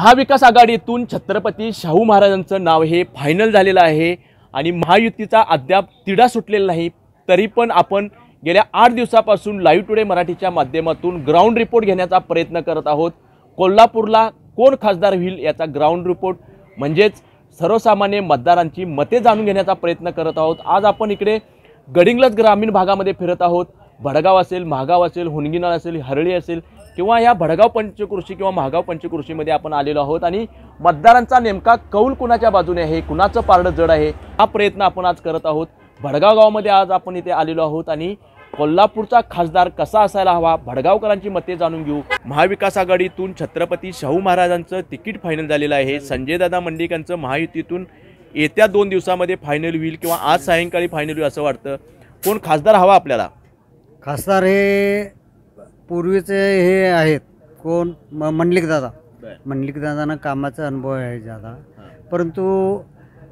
महाविकास आघाडीतून छत्रपती शाहू महाराजांचं नाव हे फायनल झालेलं आहे आणि महायुतीचा अद्याप तिढा सुटलेला नाही। तरी पण आपण गेल्या 8 दिवसापासून लाईव्ह टुडे मराठीच्या माध्यमातून ग्राउंड रिपोर्ट घेण्याचा प्रयत्न करत आहोत। कोल्हापूरला कोण खासदार होईल याचा ग्राउंड रिपोर्ट म्हणजेच सर्वसामान्य मतदारांची मते जाणून घेण्याचा प्रयत्न करत आहोत। आज आपण इकडे गडिंग्लज ग्रामीण भागामध्ये फिरत आहोत। भडगाव असेल, महागाव असेल, हुनगिनाळ असेल, हरळी असेल किंवा या भडगाव पंचकृषी किंवा महागाव पंचकृषीमध्ये आपण आलेलो आहोत आणि मतदारांचा नेमका कौल कुणाच्या बाजूने आहे, कुणाचं पारडं जड आहे हा प्रयत्न आपण आज करत आहोत। भडगाव गावामध्ये आज आपण इथे आलेलो आहोत आणि कोल्हापूरचा खासदार कसा असायला हवा भडगावकरांची मते जाणून घेऊ। महाविकास आघाडीतून छत्रपती शाहू महाराजांचं तिकीट फायनल झालेलं आहे। संजयदादा मंडलिकांचं महायुतीतून येत्या 2 दिवसामध्ये फायनल होईल किंवा आज सायंकाळी फायनल होईल असं वाटतं। कोण खासदार हवा आपल्याला? खासदार हे पूर्वीचे हे आहेत कोण मंडलिकदादा। मंडलिकदादांना कामाचा अनुभव आहे ज़्यादा, परंतु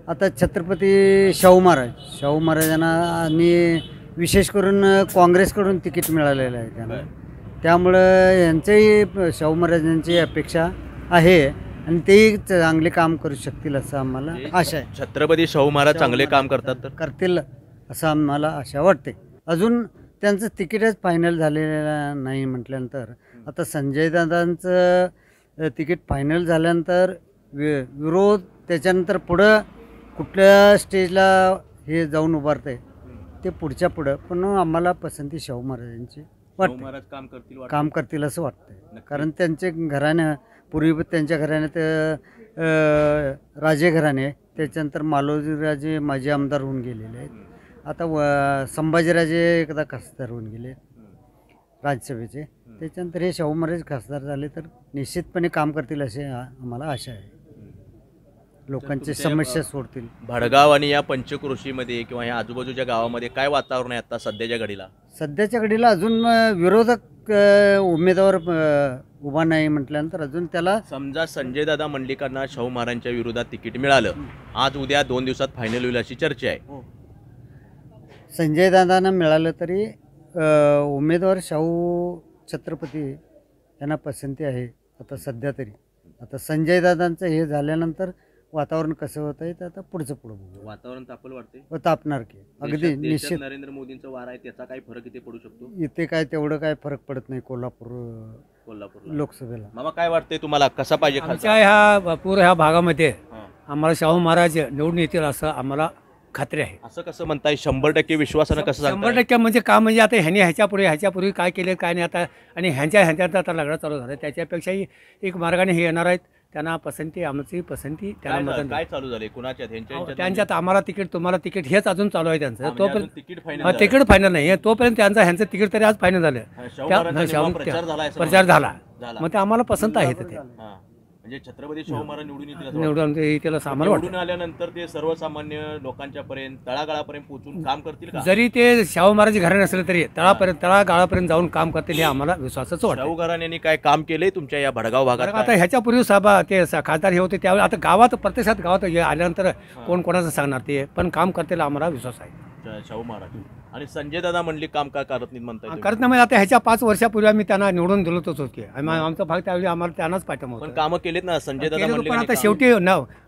आता छत्रपती शाहू महाराजांना आणि विशेष करून काँग्रेसकडून तिकीट मिळालेलं आहे त्यांना, त्यामुळं यांचंही शाहू महाराजांची अपेक्षा आहे आणि तेही चांगले काम करू शकतील असं आम्हाला आशा आहे। छत्रपती शाहू महाराज चांगले काम करतील असं आम्हाला आशा वाटते। अजून त्यांचं तिकीटच फायनल झालेलं नाही म्हटल्यानंतर आता संजयदादांचं तिकीट फायनल झाल्यानंतर विरोध त्याच्यानंतर पुढं कुठल्या स्टेजला हे जाऊन उभारते ते पुढं, पण आम्हाला पसंती शाहू महाराजांची वाटते। काम करतील असं वाटतं, कारण त्यांचे घराणे पूर्वी त्यांच्या घराण्यात राजे घराणे, त्याच्यानंतर मालोजीराजे माजी आमदार होऊन गेलेले आहेत। आता संभाजीराजे एकदा खासदार होऊन गेले राज्यसभेचे, त्याच्यानंतर हे शाहू महाराज खासदार झाले तर निश्चितपणे काम करतील असे आम्हाला आशा आहे। लोकांची समस्या सोडतील। भडगाव आणि या पंचकृषीमध्ये किंवा या आजूबाजूच्या गावामध्ये काय वातावरण आहे आता सध्याच्या घडीला? अजून विरोधक उमेदवार उभा नाही म्हटल्यानंतर अजून त्याला समजा संजयदादा मंडलिकांना शाहू महाराजांच्या विरोधात तिकीट मिळालं, आज उद्या 2 दिवसात फायनल होईल अशी चर्चा आहे। संजयदादांना मिळालं तरी उमेदवार शाहू छत्रपती यांना पसंती आहे आता सध्या तरी। आता संजयदादांचं हे झाल्यानंतर वातावरण कसं होतं आहे तर आता पुढचं बघू। वातावरण तापल वाटते, तापणार की अगदी निश्चित। नरेंद्र मोदींचा वार आहे, त्याचा काय फरक इथे पडू शकतो? इथे काय तेवढं काय फरक पडत नाही कोल्हापूर लोकसभेला। मामा काय वाटतंय तुम्हाला, कसा पाहिजे आमच्या ह्या पूर्ण ह्या भागामध्ये आम्हाला शाहू महाराज निवडून येतील असं आम्हाला खात्री आहे। असं कसं म्हणताय? 100% विश्वासानं कसं सांगताय? 100% म्हणजे का म्हणजे आता ह्याने ह्याच्यापूर्वी काय केले काय नाही आता, आणि ह्यांच्यात आता लढा चालू झाला, त्याच्यापेक्षाही एक मार्गाने हे येणार आहेत। त्यांना पसंती, आमची पसंती त्यांना मतदान काय चालू झाले कुणाच्या? त्यांच्यात आम्हाला तिकीट तुम्हाला तिकीट हेच अजून चालू आहे त्यांचं। तोपर्यंत तिकीट फायनल नाही, तोपर्यंत ह्यांचं तिकीट तरी आज फायनल झालं, प्रचार झाला, मग ते आम्हाला पसंत आहे। ते म्हणजे छत्रपती शाहू महाराज निवडून येतील असं आम्हाला वाटतं। आल्यानंतर ते सर्वसामान्य लोकांच्या पर्यंत तळागाळापर्यंत पोहोचून काम करतील का? जरी ते शाहू महाराज घराणे नसले तरी तळागाळापर्यंत जाऊन काम करतील हे आम्हाला विश्वासाचं वाटतं। शाहू घराण्यांनी काय काम केलंय तुमच्या या भडगाव भागात? आता ह्याच्यापूर्वी ते खासदार हे होते त्यावेळी, आता गावात प्रत्यक्षात गावात आल्यानंतर कोण कोणाचं सांगणार, ते पण काम करतील आम्हाला विश्वास आहे। शाहू महाराज आणि संजयदादा मंडलिक काम का करत नाही म्हणतात? करत नाही म्हणजे आता ह्याच्या 5 वर्षापूर्वी आम्ही त्यांना निवडून दिलोच होतो, आमचा भाग त्यावेळी आम्हाला त्यांनाच पाठवलं होतं। पण कामं केलीत ना संजयदादा मंडलिक? पण आता शेवटी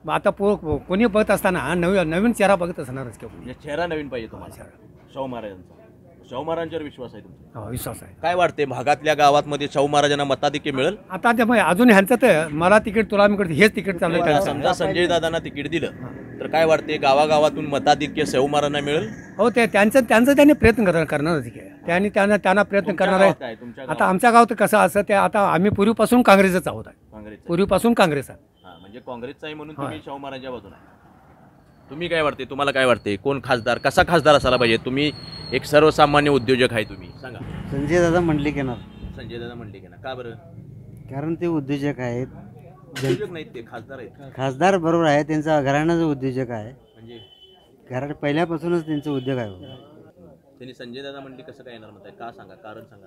आता कोणी बघत असताना नवीन चेहरा बघत असणारच की, चेहरा नवीन पाहिजे तुम्हाला शाहू महाराजांचा। शाहू महाराजांवर विश्वास आहे तुमचा? विश्वास आहे। काय वाटते भागातल्या गावातमध्ये शाहू महाराजांना मताधिक्य मिळेल? आता त्यामुळे अजून ह्यांचं तर मला तिकीट तुला मी करते हेच तिकीट चालू आहे। समजा संजयदादांना तिकीट दिलं तर काय वाटते गावागावातून मताधिक्य शाहू महाराजांना मिळेल? हो, ते त्यांचं त्यांनी प्रयत्न करणारच की, त्यांना प्रयत्न करणार आहे। आता आमच्या गावात कसं असं ते आता आम्ही पूर्वीपासून काँग्रेसच आहोत, पूर्वीपासून काँग्रेस आहे, म्हणजे काँग्रेसचा आहे म्हणून तुम्ही शाहू महाराजांच्या बाजूला। तुम्ही काय वाटते, तुम्हाला काय वाटते कोण खासदार, कसा खासदार असायला पाहिजे? तुम्ही एक सर्वसामान्य उद्योजक आहे, तुम्ही सांगा। संजयदादा मंडलिक येणार। संजयदादा मंडलिक येणार का बरं? कारण ते उद्योजक आहेत, उद्योजक नाहीत ते खासदार आहेत। खासदार बरोबर आहे, त्यांचा घराण्याचा उद्योजक आहे, म्हणजे घरात पहिल्यापासूनच त्यांचा उद्योग आहे। त्यांनी संजयदादा मंडलिक कसं काय येणार म्हणताय, का सांगा, कारण सांगा।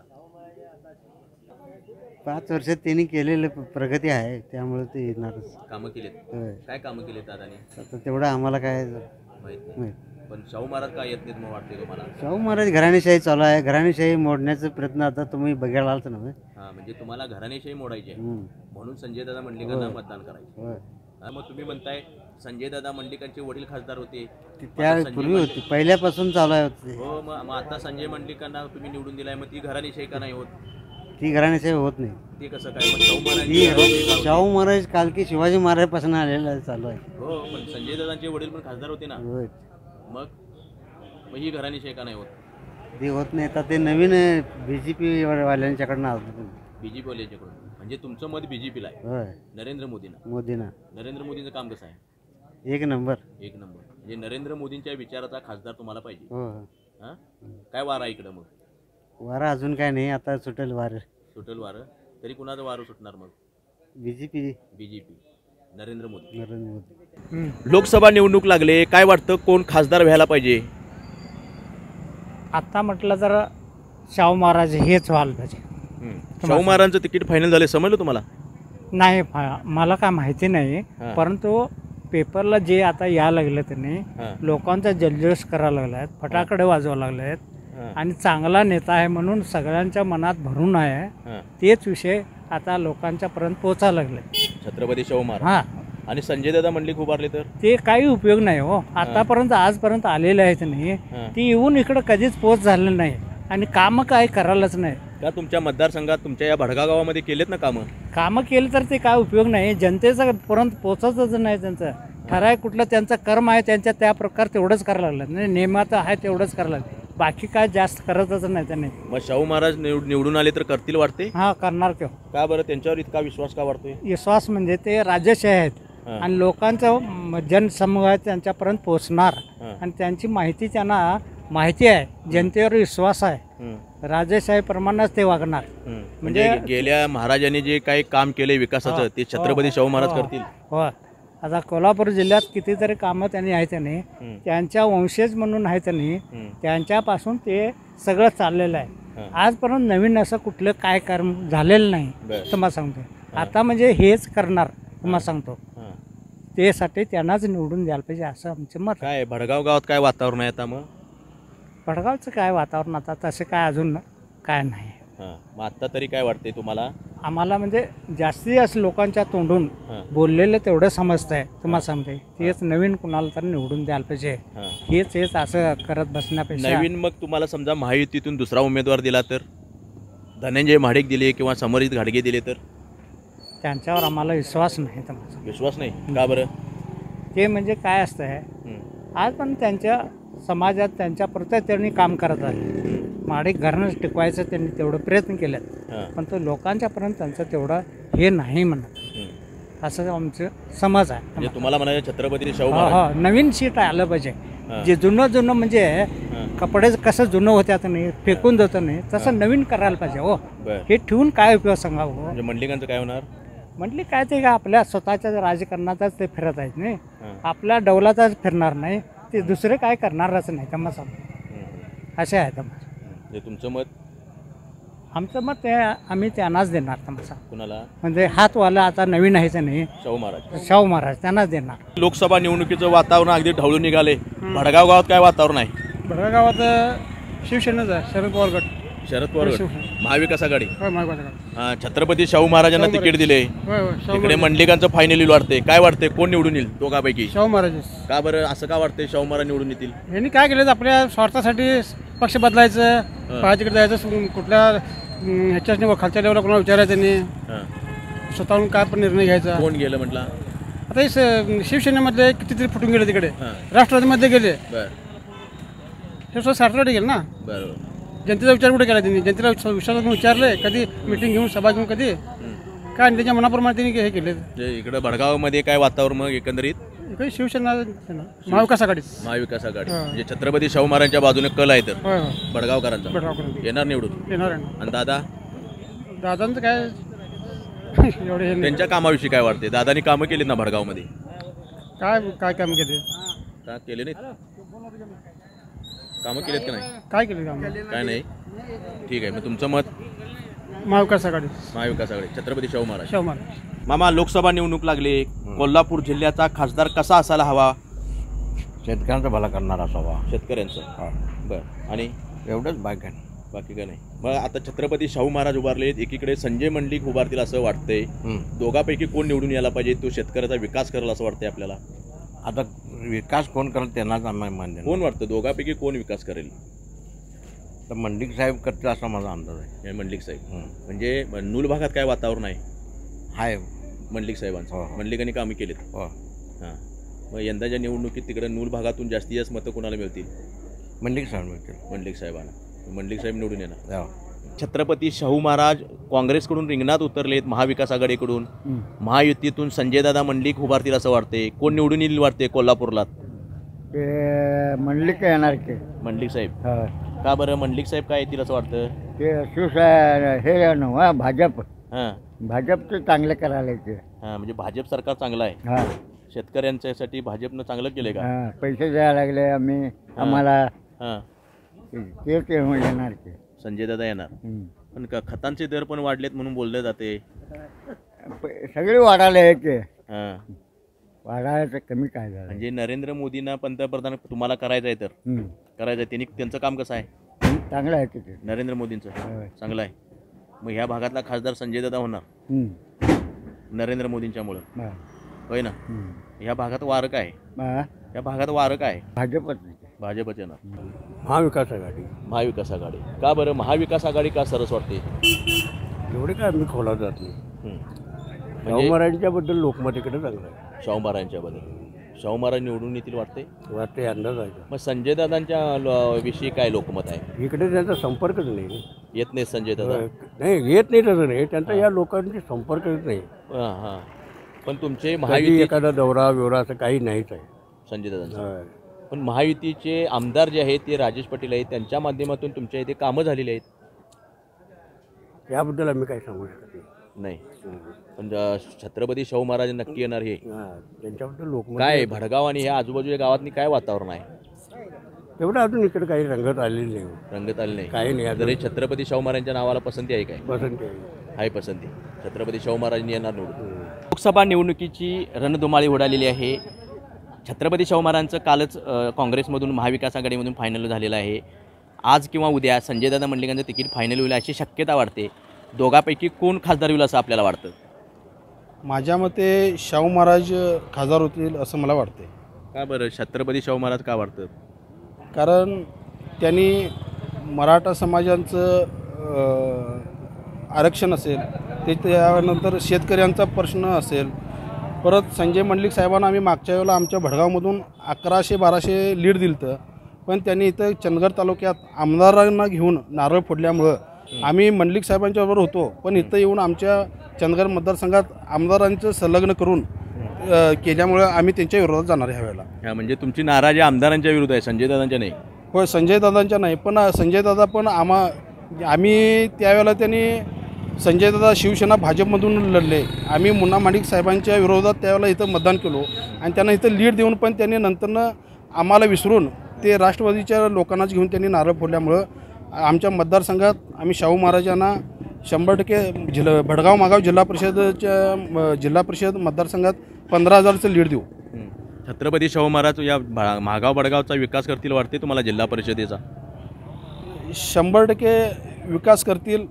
5 वर्षात त्यांनी केलेलं प्रगती आहे, त्यामुळे ते येणारच। कामं केलेत? काय कामं केलेत दादानी? आता तेवढं आम्हाला काय माहित नाही। पण शाहू महाराज का येत नाहीत मग वाटते तुम्हाला? शाहू महाराज घराणेशाही चालू आहे. घराणेशाही मोडण्याचा प्रयत्न आता तुम्ही बघायला आलात ना. हा, म्हणजे तुम्हाला घराणेशाही मोडायची आहे हम्म. म्हणून संजय दादा मंडलिकांना होय. मतदान करायचं. होय. हा, मग तुम्ही म्हणताय संजय दादा मंडलिकांचे वडील खासदार होते. त्या आता संजय पूर्वी होती, पहिल्यापासून चालू आहे होती. हो, मग आता संजय मंडलिकांना तुम्ही निवडून दिलाय, मग ती घराणेशाही का नाही होत? ती घराणेशाही होत नाही. ते कसं काय? मग शाहू महाराजांची घराणेशाही का ती होती? शाहू महाराज काल की शिवाजी महाराजपासून आलेला चालू आहे. हो, पण संजय दादांचे वडील पण खासदार होते ना. होय. मग ही घराणेशाही का नाही होत? ते होत नाही. आता ते नवीन BJP वाल्यांच्याकडनं आलं. बीजेपी वाल्याच्याकडून. म्हणजे तुमचं मत बीजेपीला आहे, होय. नरेंद्र मोदींना. मोदींना नरेंद्र मोदींचं काम कसं आहे? एक नंबर. एक नंबर. म्हणजे नरेंद्र मोदींच्या विचाराचा खासदार तुम्हाला पाहिजे. हो. हा, काय वार आहे इकडं? मग वारा अजून काय नाही, आता सुटेल वार. सुटेल वारं. तरी कुणाचं वारं सुटणार मग? BJP. बीजेपी, नरेंद्र मोदी. नरेंद्र मोदी. लोकसभा निवडणूक लागले, काय वाटतं कोण खासदार व्हायला पाहिजे? आता म्हटलं तर शाहू महाराज हेच व्हायला पाहिजे. शाहू महाराजांचं तिकीट फायनल झाले, समजलं तुम्हाला? नाही मला काय माहिती नाही, हां. परंतु पेपरला जे आता यायला लागलं त्यांनी हां. लोकांचा जल्लोष करायला लागलाय, फटाकडे वाजवायला लागलेत हां. आणि चांगला नेता आहे म्हणून सगळ्यांच्या मनात भरून आहे. हां. तेच विषय आता लोकांच्या पर्यंत पोचायला लागले. छत्रपती शाहू महाराज हां, आणि संजय दादा मंडलिक उभारले तर? ते काही उपयोग नाही हो. आतापर्यंत आजपर्यंत आलेले आहेत नाही, हां. ती येऊन इकडं कधीच पोच झालेलं नाही आणि कामं काय करायलाच नाही. का तुमच्या मतदारसंघात, तुमच्या या भडगाव गावामध्ये केलेत ना कामं केलं तर ते काय उपयोग नाही. जनतेचा पर्यंत पोचतच नाही. त्यांचं ठराविक कुठलं त्यांचं कर्म आहे, त्यांच्या त्या प्रकार तेवढंच करायला लागलं नाही. नेमाचं आहे तेवढंच करायला लागलं, बाकी काय जास्त करतच नाही त्यांनी. मग शाहू महाराज निवडून आले तर करतील वाटते? हा, करणार किंवा का बरं? त्यांच्यावर इतका विश्वास का वाटतोय? विश्वास म्हणजे ते राजेशाही आहेत हां. आणि लोकांचा जनसमूह आहे त्यांच्यापर्यंत पोचणार हां. आणि त्यांची माहिती त्यांना माहिती आहे, जनतेवर विश्वास आहे. हं. राजेशाहीप्रमाणेच ते वागणार. हं. म्हणजे गेल्या महाराजांनी जे काही काम केले विकासाचं, ते छत्रपती शाहू महाराज करतील. हो, आता कोल्हापूर जिल्ह्यात कितीतरी कामं त्यांनी आहे त्यांनी, हं. त्यांच्या वंशज म्हणून आहे त्यांनी, हं. त्यांच्यापासून ते सगळं चाललेलं आहे. हां. आजपर्यंत नवीन असं कुठलं काय कर्म झालेलं नाही. बरं. तुम्हाला सांगतो आता म्हणजे हेच करणार. तुम्हाला सांगतो हां. त्यासाठी त्यांनाच निवडून द्यायला पाहिजे असं आमचं मत आहे. काय भडगाव गावात काय वातावरण आहे आता मग? भडगावचं काय वातावरण आता तसं काय अजून काय नाही. हां. मग आत्ता तरी काय वाटते तुम्हाला? आम्हाला म्हणजे जास्तीत जास्त लोकांच्या तोंडून हां. बोललेलं तेवढं समजतंय. तुम्हाला सांगते तेच नवीन कुणाला तर निवडून द्यायला पाहिजे. हां. हेच असं करत बसण्यापेक्षा नवीन मग तुम्हाला समजा महायुतीतून दुसरा उमेदवार दिला तर? धनंजय महाडिक दिले किंवा समरित घाडगे दिले तर? त्यांच्यावर आम्हाला विश्वास नाही. तुम्हाला विश्वास नाही का बरं? ते म्हणजे काय असतंय, हं. आज पण त्यांच्या समाजात त्यांच्या प्रत्येक त्यांनी काम करत आहे. माडिक घराणं टिकवायचं त्यांनी तेवढं प्रयत्न केलेत, हां. पण तो लोकांच्यापर्यंत त्यांचं तेवढं हे नाही म्हणत. हं. असं आमचं समज आहे. म्हणजे तुम्हाला म्हणायचं छत्रपती शाहू हो महाराज. हो, नवीन सीट आलं पाहिजे. हां. जे जुनं म्हणजे हां. कपडे कसं जुनं होत्यात नाही, फेकून जातं नाही, तसं नवीन करायला पाहिजे हो. बरं. हे ठेवून काय उपयोग सांगा हो. म्हणजे मंडलिकांचं काय होणार? म्हटली काय ते का आपल्या स्वतःच्या राजकारणाचाच ते फिरत आहेत नाही, हां. आपल्या डौलाचाच फिरणार नाही. ते दुसरे काय करणारच नाही. त्यांना सांग हं. असे आहे. म्हणजे तुमचं मत आमचं मत ते आम्ही त्यांनाच देणार. तमाशा कुणाला? म्हणजे हातवाला आता नवीन आहे ते नाही, शाहू महाराज. शाहू महाराज त्यांनाच देणार. लोकसभा निवडणुकीचं वातावरण अगदी ढवळून निघाले. भडगाव गावात काय वातावरण आहे? भडगाव गावात शिवसेनेच आहे, शरद पवार गट. शरद पवार गट. महाविकास आघाडी. होय, महाविकास आघाडी. हां. छत्रपती शाहू महाराजांना शाहू तिकीट दिले. होय होय, शाहू इकडे महाराज. मंडलिकांचं फायनली वाटते. काय वाटते कोण निवडून येईल दोघांपैकी? शाहू महाराज का बरं असं का वाटतंय शाहू महाराज निवडून येतील? यांनी काय केलं, आपल्या स्वार्थासाठी पक्ष बदलायचं, पाहायच्याकडे जायचं, कुठल्या ह्याच्याच नाही, खालच्या लेवलला कोणाला विचारायचं नाही, हां. स्वतःहून काय पण निर्णय घ्यायचा. कोण गेलं म्हटलं? आता हे शिवसेनेमधले कितीतरी फुटून गेले, तिकडे हां. राष्ट्रवादीमध्ये गेले, बरं हे स्वतः साठवडे गेले ना. बरं. जनतेचा विचार कुठे केला त्यांनी? जनतेला विश्वासातून विचारले कधी, मिटिंग घेऊन, सभा घेऊन कधी? काय त्याच्या मनाप्रमाणे त्यांनी हे केले. म्हणजे इकडं भडगावमध्ये काय वातावरण मग एकंदरीत? काही शिवसेना महाविकास आघाडी. महाविकास आघाडी. हां. म्हणजे छत्रपती शाहू महाराजांच्या बाजूने कल आहे तर होय होय, भडगावकरांचा भडगावकरांचा. येणार निवडून. येणार आहे ना. आणि दादा दादांचं काय एवढे हे नाही. त्यांच्या कामाविषयी काय वाटते? दादानी कामं केलीत ना भडगावमध्ये? काय काय काम केले? का केले नाहीत? कामं केलेत का नाही? काय केले काम? काय नाही. ठीक आहे. मग तुमचं मत? महाविकास आघाडी, महाविकास आघाडी, छत्रपती शाहू महाराज. शाहू महाराज. मामा, लोकसभा निवडणूक लागली. कोल्हापूर जिल्ह्याचा खासदार कसा असायला हवा? शेतकऱ्यांचा भला करणार असावा. शेतकऱ्यांचं. हा. बरं. आणि एवढंच बाकी आहे. बाकी काय नाही. मग आता छत्रपती शाहू महाराज उभारलेत, एकीकडे संजय मंडलिक उभारतील असं वाटतंय. दोघांपैकी कोण निवडून यायला पाहिजे? तो शेतकऱ्याचा विकास करेल असं वाटतंय आपल्याला. आता विकास कोण करेल त्यांनाच आम्हाला मान्य. कोण वाटतं दोघांपैकी कोण विकास करेल? तर मंडलिक साहेब करतील असा माझा अंदाज आहे. हे मंडलिक साहेब. म्हणजे नूल भागात काय वातावरण आहे आहे मंडलिक साहेबांचं? हो, हो. मंडलिकांनी कामं केलीत. हो. हां. मग यंदाच्या निवडणुकीत तिकडे नूल भागातून जास्तीत जास्त मतं कोणाला मिळतील? मंडलिक साहेब मिळतील. मंडलिक साहेबांना. मंडलिक साहेब निवडून येणार. हो. छत्रपती शाहू महाराज काँग्रेसकडून रिंगणात उतरलेत, महाविकास आघाडीकडून. महायुतीतून संजयदादा मंडलिक उभारतील असं वाटते. कोण निवडून येईल वाटते कोल्हापूरला? ते मंडलिक येणार की मंडलिक साहेब. का बरं मंडलिक साहेब काय येतील असं वाटतं? ते हे नव्हा भाजप हां. भाजपचं चांगलं करायला ते. हां, म्हणजे भाजप सरकार चांगलं आहे. हां शेतकऱ्यांच्यासाठी भाजपनं चांगलं केलं का? हां पैसे द्यायला लागले आम्हाला हां. तेच येणार की. संजयदादा येणार. पण खतांचे दर पण वाढलेत म्हणून बोलले जाते. सगळे वाढायला आहे ते. हां. वाढायचं कमी काय झालं. म्हणजे नरेंद्र मोदींना पंतप्रधान तुम्हाला करायचं आहे तर करायचं आहे. त्यांचं काम कसं आहे? चांगलं आहे की ते. नरेंद्र मोदींचं चांगलं आहे. मग ह्या भागातला खासदार संजयदादा होणार नरेंद्र मोदींच्यामुळं, होय ना? ह्या भागात वारं काय? या भागात वारं काय? भाजपच येणार. महाविकास आघाडी. महाविकास आघाडी. का बरं महाविकास आघाडी का सरस वाटते? एवढे काय मी खोला जात नाही. शाहू म्हणजे महाराजांच्याबद्दल लोकमत इकडे चांगलं आहे. शाहू महाराजांच्याबद्दल शाहू महाराज निवडून येतील वाटते. वाटते अंदाज आहे. मग संजयदादांच्या विषयी काय लोकमत आहे? इकडे त्यांचा संपर्कच नाही. येत नाही संजयदादा. नाही येत नाही तसं नाही. त्यांचा या लोकांशी संपर्कच नाही. हां हां. पण तुमचे कधी महायुती एखादा दौरा बिवरा असं काही नाहीच आहे. संजयदादांचं. पण महायुतीचे आमदार जे आहेत ते राजेश पाटील आहेत, त्यांच्या माध्यमातून तुमच्या इथे कामं झालेली आहेत. याबद्दल आम्ही काही सांगू शकत नाही. पण छत्रपती शाहू महाराज नक्की येणार हे त्यांच्याबद्दल लोकमत काय? भडगाव आणि ह्या आजूबाजूच्या गावातनी काय वातावरण आहे? एवढं अजून इकडे काही रंगत आलेली नाही. रंगत आले नाही. काही नाही. तरी छत्रपती शाहू महाराजांच्या नावाला पसंती आहे काय? पसंती आहे पसंती. छत्रपती शाहू महाराजांनी येणार निवडून. लोकसभा निवडणुकीची रणधुमाळी उडालेली आहे. छत्रपती शाहू महाराजांचं कालच काँग्रेसमधून महाविकास आघाडीमधून फायनल झालेलं आहे. आज किंवा उद्या संजयदादा मंडलिकांचं तिकीट फायनल होईल अशी शक्यता वाटते. दोघांपैकी कोण खासदार होईल असं आपल्याला वाटतं? माझ्या मते शाहू महाराज खासदार होतील असं मला वाटते. का बरं छत्रपती शाहू महाराज का वाटतं? कारण त्यांनी मराठा समाजांचं आरक्षण असेल, ते त्यानंतर शेतकऱ्यांचा प्रश्न असेल. परत संजय मंडलिक साहेबांना आम्ही मागच्या वेळेला आमच्या भडगावमधून 1100-1200 लीड दिलं होतं. पण त्यांनी इथं चंदगड तालुक्यात आमदारांना घेऊन नारळ फोडल्यामुळं आम्ही मंडलिक साहेबांच्याबरोबर होतो. पण इथं येऊन आमच्या चंदगड मतदारसंघात आमदारांचं संलग्न करून केल्यामुळं आम्ही त्यांच्या विरोधात जाणार ह्या वेळेला. हा, म्हणजे तुमची नाराजी आमदारांच्या विरुद्ध आहे, संजयदादांच्या नाही? होय, संजयदादांच्या नाही. पण संजयदादा पण आम्ही त्यावेळेला त्यांनी संजयदादा शिवसेना भाजपमधून लढले. आम्ही मुन्ना माडिक साहेबांच्या विरोधात त्यावेळेला इथं मतदान केलो आणि त्यांना इथं लीड देऊन पण त्यांनी नंतरनं आम्हाला विसरून ते राष्ट्रवादीच्या लोकांनाच घेऊन त्यांनी नारळ फोडल्यामुळं आमच्या मतदारसंघात आम्ही शाहू महाराजांना 100% भडगाव मागाव जिल्हा परिषद मतदारसंघात 15,000चं लीड देऊ. छत्रपती शाहू महाराज या महागाव बडगावचा विकास करतील वाटते तुम्हाला? जिल्हा परिषदेचा 100% विकास करतील.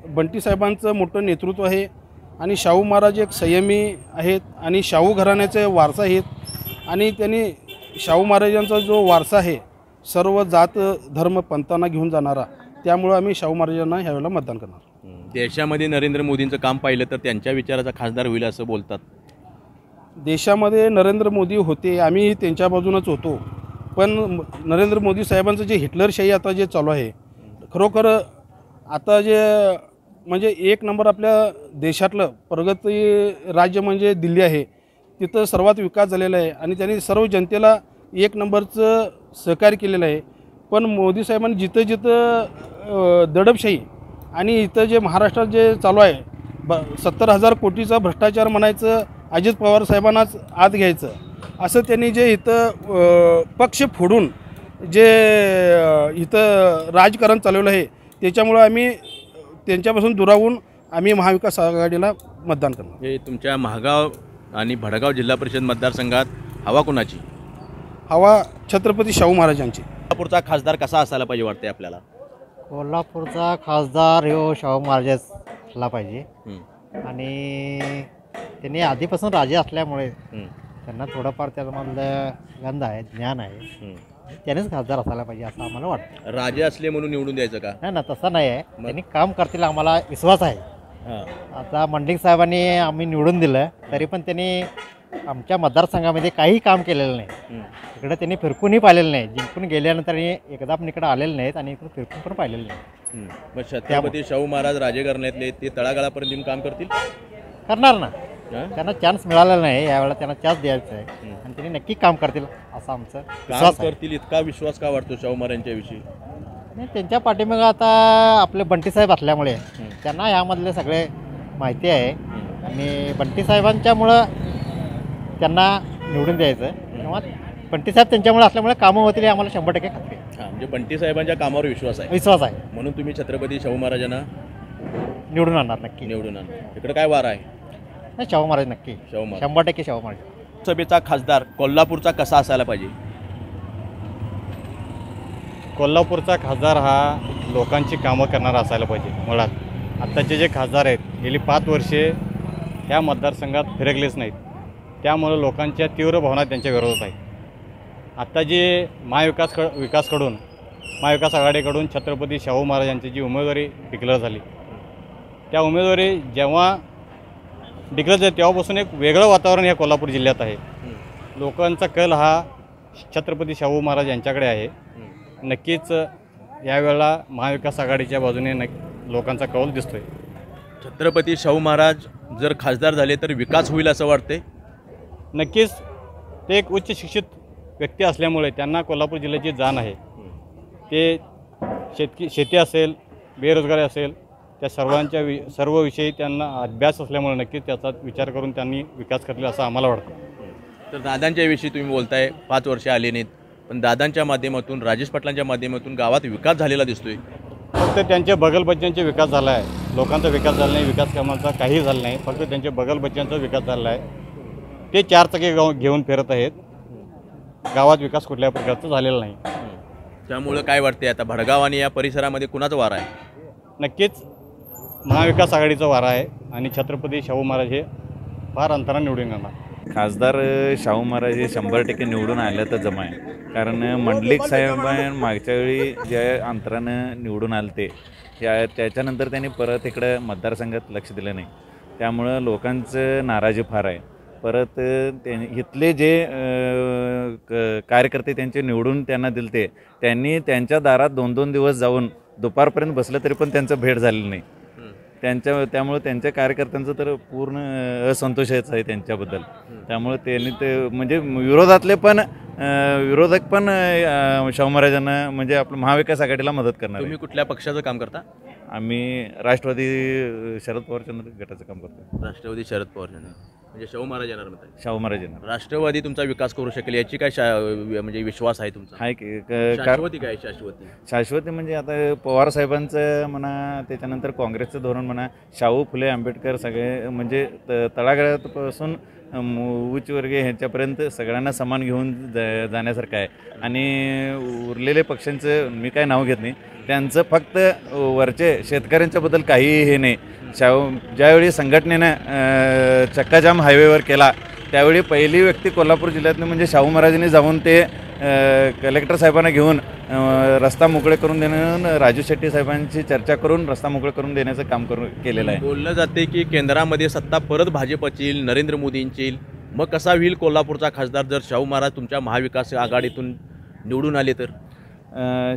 बंटी साहेबांचं मोठं नेतृत्व आहे आणि शाहू महाराज एक संयमी आहेत आणि शाहू घराण्याचे वारसा आहेत आणि त्यांनी शाहू महाराजांचा जो वारसा आहे सर्व जात धर्म पंथांना घेऊन जाणारा, त्यामुळं आम्ही शाहू महाराजांना ह्यावेळेला मतदान करणार. देशामध्ये नरेंद्र मोदींचं काम पाहिलं तर त्यांच्या विचाराचा खासदार होईल असं बोलतात. देशामध्ये नरेंद्र मोदी होते, आम्ही त्यांच्या बाजूनच होतो. पण नरेंद्र मोदी साहेबांचं जे हिटलरशाही आता जे चालू आहे, खरोखर आता जे म्हणजे एक नंबर आपल्या देशातलं प्रगती राज्य म्हणजे दिल्ली आहे, तिथं सर्वात विकास झालेला आहे आणि त्यांनी सर्व जनतेला एक नंबरचं सहकार्य केलेलं आहे. पण मोदी साहेबांनी जिथं जिथं दडपशाही आणि इथं जे महाराष्ट्रात जे चालू आहे 70,000 कोटीचा भ्रष्टाचार म्हणायचं, अजित पवार साहेबांनाच आत घ्यायचं, असं त्यांनी जे इथं पक्ष फोडून जे इथं राजकारण चालवलं आहे, त्याच्यामुळं आम्ही त्यांच्यापासून दुरावून आम्ही महाविकास आघाडीला मतदान करणार. हे तुमच्या महागाव आणि भडगाव जिल्हा परिषद मतदारसंघात हवा कोणाची? हवा छत्रपती शाहू महाराजांची. कोल्हापूरचा खासदार कसा असायला पाहिजे वाटते आपल्याला? कोल्हापूरचा खासदार हो शाहू महाराज असला पाहिजे हं, आणि त्यांनी आधीपासून राजे असल्यामुळे हं, त्यांना थोडंफार त्यामधलं गंध आहे, ज्ञान आहे, हं. त्यानेच खासदार असायला पाहिजे असं आम्हाला वाटतं. राजे असले म्हणून निवडून द्यायचं का? नाही ना, तसं नाही आहे. त्यांनी काम करतील आम्हाला विश्वास आहे. हां, आता मंडलिक साहेबांनी आम्ही निवडून दिलं तरी पण त्यांनी आमच्या मतदारसंघामध्ये काही काम केलेलं नाही. हं. इकडे त्यांनी फिरकूनही पाहिलेलं नाही. जिंकून गेल्यानंतर एकदा पण इकडे आलेले नाहीत आणि इकडून फिरकून पण पाहिलेलं नाही. हं. मग छत्रपती शाहू महाराज राजे करण्यातले ते तळागाळापर्यंत येऊन काम करतील? करणार ना, हां? त्यांना चान्स मिळाला नाही, यावेळेला त्यांना चान्स द्यायचा आहे हं. आणि त्यांनी नक्की काम करतील असं आमचं काम विश्वास आहे. करतील इतका विश्वास का वाटतो शाहू महाराजांच्या विषयी? आणि त्यांच्या पाठीमागं आता आपले बंटी साहेब असल्यामुळे हं. त्यांना यामधले सगळे माहिती आहे हं. आणि बंटी साहेबांच्यामुळं त्यांना निवडून द्यायचं किंवा बंटी साहेब त्यांच्यामुळे असल्यामुळे कामं होतील हे आम्हाला 100% खात्री आहे, हां, म्हणजे बंटी साहेबांच्या कामावर विश्वास आहे विश्वास आहे. म्हणून तुम्ही छत्रपती शाहू महाराजांना निवडून आणणार नक्की. निवडून आणा. इकडे काय वार आहे? नाही, शाहू महाराज नक्की, शाहू महाराज. 100% शाहू महाराज. सभेचा खासदार कोल्हापूरचा कसा असायला पाहिजे? कोल्हापूरचा खासदार हा लोकांची कामं करणारा असायला पाहिजे. मुळात आत्ताचे जे खासदार आहेत गेली 5 वर्षे ह्या मतदारसंघात फिरकलेच नाहीत, त्यामुळं लोकांच्या तीव्र भावना त्यांच्या विरोधात आहेत. आत्ता जे महाविकास आघाडीकडून छत्रपती शाहू महाराजांची जी उमेदवारी डिक्लेअर झाली, त्या उमेदवारी जेव्हा डिक्लेअर झाली तेव्हापासून एक वेगळं वातावरण या कोल्हापूर जिल्ह्यात आहे. लोकांचा कल हा छत्रपती शाहू महाराज यांच्याकडे आहे. नक्कीच यावेळेला महाविकास आघाडीच्या बाजूने लोकांचा कौल दिसतोय. छत्रपती शाहू महाराज जर खासदार झाले तर विकास होईल असं वाटते? नक्कीच ते एक उच्च शिक्षित व्यक्ती असल्यामुळे त्यांना कोल्हापूर जिल्ह्याची जाण आहे. ते शेती असेल, बेरोजगारी असेल, त्या सर्व विषयी त्यांना अभ्यास असल्यामुळे नक्कीच त्याचा विचार करून त्यांनी विकास करतील असं आम्हाला वाटतं. तर दादांच्या विषयी तुम्ही बोलताय 5 वर्षे आले नाहीत, पण दादांच्या माध्यमातून राजेश पाटलांच्या माध्यमातून गावात विकास झालेला दिसतोय. फक्त त्यांच्या बगलबच्च्यांचा विकास झाला आहे, लोकांचा विकास झाला नाही, विकास कामांचा काही झाला नाही. फक्त त्यांच्या बगलबच्च्यांचा विकास झाला आहे. ते 4 चाकी घेऊन फिरत आहेत. गावात विकास कुठल्या प्रकारचा झालेला नाही. त्यामुळं काय वाटते आता भडगाव आणि या परिसरामध्ये कुणाचा वार आहे? नक्कीच महाविकास आघाडीचा वारा आहे आणि छत्रपती शाहू महाराज हे फार अंतराने निवडून येणार. खासदार शाहू महाराज हे 100% निवडून आलं तर जमा आहे. कारण मंडलिक साहेब मागच्या वेळी ज्या अंतरानं निवडून आले ते त्याच्यानंतर त्यांनी परत इकडं मतदारसंघात लक्ष दिलं नाही, त्यामुळं लोकांचं नाराजी फार आहे. परत इथले जे कार्यकर्ते त्यांचे निवडून त्यांना दिले त्यांनी त्यांच्या दारात 2-2 दिवस जाऊन दुपारपर्यंत बसलं तरी पण त्यांचं भेट झालेलं नाही. त्यामुळे त्यांच्या कार्यकर्त्यांचं तर पूर्ण असंतोषच आहे त्यांच्याबद्दल. त्यामुळे त्यांनी ते म्हणजे विरोधक पण शाहू महाराजांना म्हणजे आपलं महाविकास आघाडीला मदत करणार. तुम्ही कुठल्या पक्षाचं काम करता? आम्ही राष्ट्रवादी शरद पवारचंद्र गटाचं काम करतो. राष्ट्रवादी शरद पवार म्हणजे शाहू महाराज येणार म्हणतात. शाहू महाराज येणार. राष्ट्रवादी तुमचा विकास करू शकेल याची काय म्हणजे विश्वास आहे तुमचा? आहे की शाश्वती काय? शाश्वती म्हणजे आता पवार साहेबांचं म्हणा, त्याच्यानंतर काँग्रेसचं धोरण म्हणा, शाहू फुले आंबेडकर सगळे म्हणजे तळागाळापासून उच्चवर्गीय ह्याच्यापर्यंत सगळ्यांना समान घेऊन जाण्यासारखं आहे. आणि उरलेले पक्षांचं मी काय नाव घेत नाही, त्यांचं फक्त वरचे शेतकऱ्यांच्याबद्दल काही हे नाही. ज्यावेळी संघटनेनं चक्काजाम हायवेवर केला त्यावेळी पहिली व्यक्ती कोल्हापूर जिल्ह्यातनं म्हणजे शाहू महाराजांनी जाऊन ते कलेक्टर साहेबांना घेऊन रस्ता मोकळे करून देणं, राजू शेट्टी साहेबांची चर्चा करून रस्ता मोकळे करून देण्याचं काम केलेलं आहे. बोललं जाते की केंद्रामध्ये सत्ता परत भाजपची येईल, नरेंद्र मोदींची येईल. मग कसा होईल कोल्हापूरचा खासदार जर शाहू महाराज तुमच्या महाविकास आघाडीतून निवडून आले तर?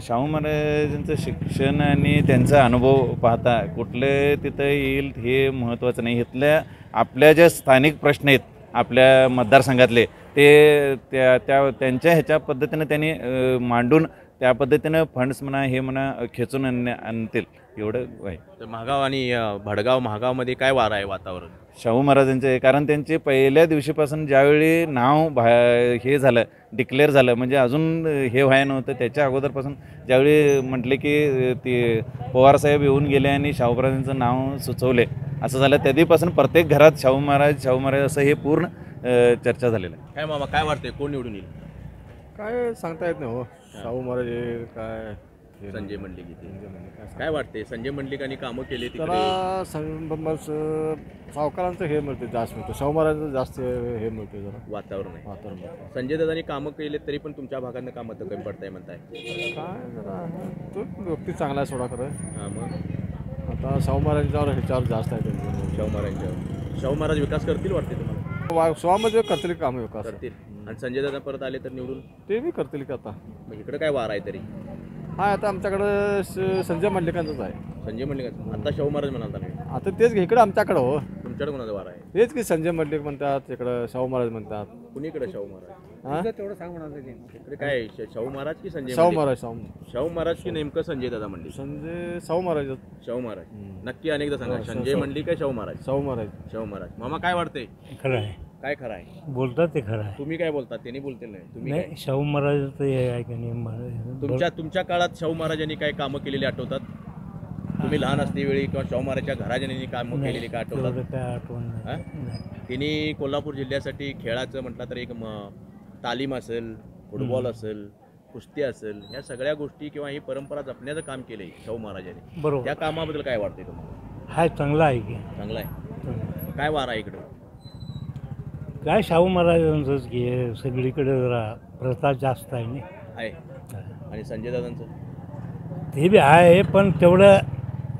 शाहू महाराजांचं शिक्षण आणि त्यांचा अनुभव पाहता कुठले तिथं येईल हे महत्त्वाचं नाही. इथल्या आपल्या ज्या स्थानिक प्रश्न आहेत आपल्या मतदारसंघातले ते त्यांच्या ह्याच्या पद्धतीनं त्यांनी मांडून त्या पद्धतीनं फंड्स म्हणा हे म्हणा खेचून आणतील एवढं आहे. तर महागाव आणि महागावमध्ये काय वार आहे वातावरण? शाहू महाराजांचे कारण त्यांचे पहिल्या दिवशीपासून ज्यावेळी नाव हे झालं डिक्लेअर झालं म्हणजे अजून हे व्हाय नव्हतं त्याच्या अगोदरपासून ज्यावेळी म्हटले की ते पवारसाहेब येऊन गेले आणि शाहू महाराजांचं नाव सुचवले असं झालं त्यादीपासून प्रत्येक घरात शाहू महाराज असं हे पूर्ण चर्चा झालेलं आहे. काय मामा काय वाटते कोण निवडून येईल? काय सांगता येत नाही हो. शाहू महाराज हे काय हे संजय मंडलिक इथे काय वाटते? संजय मंडलिकांनी कामं केली तिकडे. जरा सावकारांचं हे मिळते जास्त मिळतं, शाहू महाराजांचं जास्त हे मिळते जरा वातावरण आहे. वातावरण. संजय दादांनी कामं केले तरी पण तुमच्या भागात कामं तर कमी पडताय म्हणताय. काय जरा तो व्यक्ती चांगला आहे सोडा खरं. हां, मग आता शाहू महाराजांच्यावर ह्याच्यावर जास्त आहे त्यांचं. शाहू महाराजांच्यावर. शाहू महाराज विकास करतील वाटते तुम्हाला? स्वामध्ये करतील काम विकास करतील. आणि संजय दादा परत आले तर निवडून ते बी करतील की आता. मग इकडे काय वार आहे तरी? हा आता आमच्याकडं संजय मंडलिकांचंच आहे. संजय मंडलिक आता शाहू महाराज म्हणाल तुम्ही? आता तेच इकडं आमच्याकडं हो. तुमच्याकडे कोणाचा वार आहे? तेच की संजय मंडलिक म्हणतात, इकडं शाहू महाराज म्हणतात. कुणीकडे शाहू महाराज? हा तेवढं सांग म्हणाल इकडे काय आहे? शाहू महाराज की संजय शाहू मंडलिक? महाराज शाहू महाराज की नेमकं संजय दादा मंडलिक? संजय शाहू महाराज शाहू महाराज. नक्की अनेकदा सांगा, संजय मंडलिक काय शाहू महाराज? शाहू महाराज. शाहू महाराज. मामा काय वाटतंय? खरं आहे, काय खरं आहे? बोलतात ते खरं आहे. तुम्ही काय बोलता? त्यांनी बोलतील नाही, तुम्ही काय? नाही, शाहू महाराजाचं हे आहे की नाही, तुमच्या काळात शाहू महाराजांनी काय कामं केलेली आठवतात? तुम्ही लहान असते वेळी किंवा शाहू महाराजच्या घराजनी कामं केलेली काय आठवतात? तेवढं काय आठवण हा? नाही. त्यांनी कोल्हापूर जिल्ह्यासाठी खेळाचं म्हटलं तर एक तालीम असेल, फुटबॉल असेल, कुस्ती असेल, या सगळ्या गोष्टी किंवा ही परंपरा जपण्याचं काम केलंय शाहू महाराजांनी. बरोबर त्या कामाबद्दल काय वाटतंय तुम्हाला? हाय, चांगलं आहे की. चांगलं आहे. काय वार आहे इकडं? काय शाहू महाराजांचंच घे, सगळीकडे जरा प्रथा जास्त आहे नाही. आहे. आणि संजय दादांचं? ते बी आहे पण तेवढं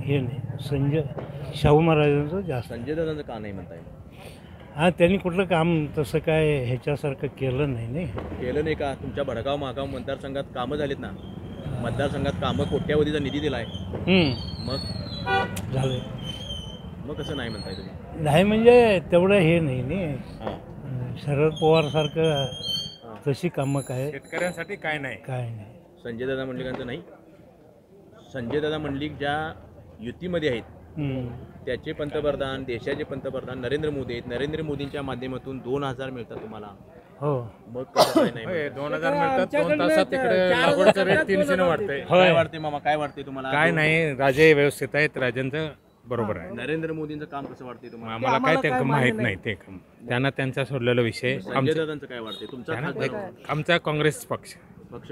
हे नाही. शाहू महाराजांचं जास्त. संजय दादांचं का नाही म्हणताय? हां, त्यांनी कुठलं काम तसं काय ह्याच्यासारखं केलं नाही नाही. केलं नाही का? तुमच्या भडगाव महागाव मतदारसंघात कामं झालीत ना, मतदारसंघात कामं कोट्यावधीचा निधी दिलाय. मग झालं. मग कसं नाही म्हणताय तुम्ही? नाही म्हणजे तेवढं हे नाही नाही. हां. शरद पवार सारखं तशी कामं काय शेतकऱ्यांसाठी काय नाही. काय नाही. संजय दादा मंडलिकांचं नाही. संजय दादा मंडलिक ज्या युतीमध्ये आहेत त्याचे पंतप्रधान, देशाचे पंतप्रधान नरेंद्र मोदी आहेत. नरेंद्र मोदींच्या माध्यमातून 2000 मिळतात तुम्हाला. हो. मग कसं काय नाही? 2000 मिळतात. 2 तासात तिकडे लागवडचा रेट 300 वाटतंय. काय वाटते मामा? काय वाटते तुम्हाला? काय नाही, राजे व्यवस्थित आहेत, राजांचं बरोबर आहे. नरेंद्र मोदींचं काम कसं वाटते तुम्हाला? आम्हाला काय त्यांना माहित नाही ते काम. त्यांना त्यांचा सोडलेला विषय. संजय दादांचं काय वाटते? तुमचा आमचा काँग्रेस पक्ष